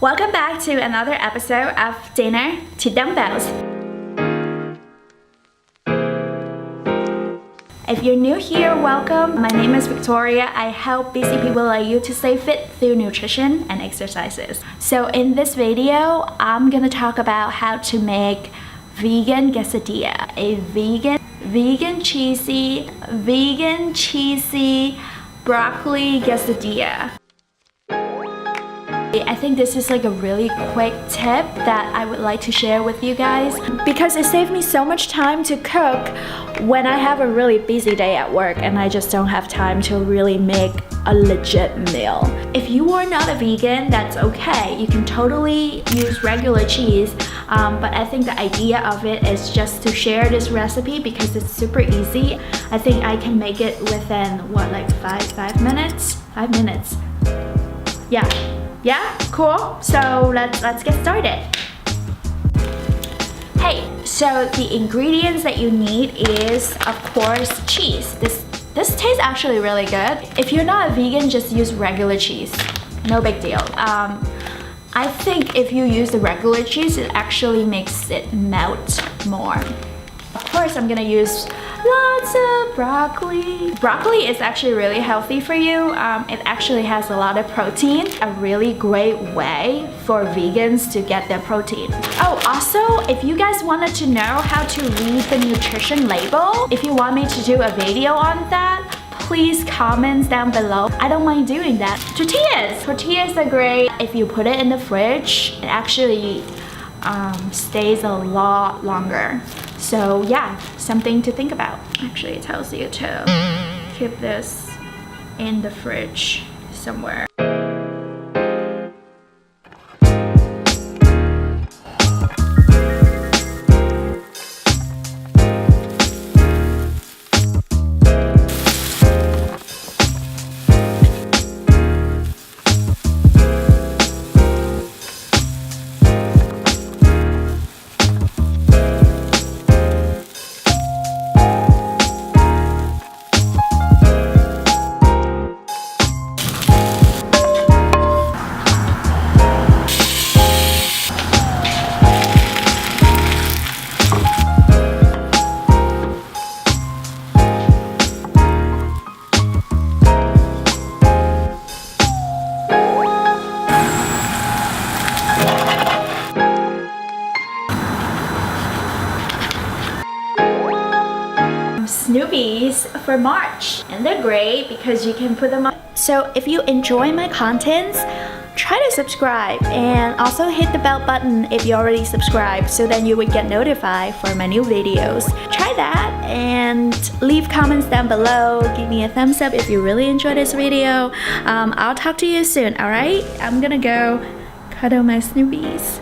Welcome back to another episode of Dinner to Dumbbells. If you're new here, welcome. My name is Victoria. I help busy people like you to stay fit through nutrition and exercises. So in this video, I'm gonna talk about how to make vegan quesadilla, a vegan cheesy broccoli quesadilla. I think this is like a really quick tip that I would like to share with you guys because it saved me so much time to cook when I have a really busy day at work and I just don't have time to really make a legit meal. If you are not a vegan, that's okay. You can totally use regular cheese, but I think the idea of it is just to share this recipe because it's super easy. I think I can make it within what, like 5 minutes? 5 minutes. Yeah, cool. So let's get started. Hey, so the ingredients that you need is, of course, cheese. This tastes actually really good. If you're not a vegan, just use regular cheese. No big deal. I think if you use the regular cheese, it actually makes it melt more. Of course, I'm gonna use lots of broccoli. Broccoli is actually really healthy for you. It actually has a lot of protein. A really great way for vegans to get their protein. Oh, also, if you guys wanted to know how to read the nutrition label, if you want me to do a video on that, please comment down below. I don't mind doing that. Tortillas are great. If you put it in the fridge, it actually stays a lot longer. So yeah, something to think about. Actually, it tells you to keep this in the fridge somewhere. Snoopy's for March, and they're great because you can put them on. So if you enjoy my contents, try to subscribe and also hit the bell button if you already subscribed so then you would get notified for my new videos. Try that and leave comments down below. Give me a thumbs up if you really enjoyed this video. I'll talk to you soon, alright? I'm gonna go cuddle my Snoopies.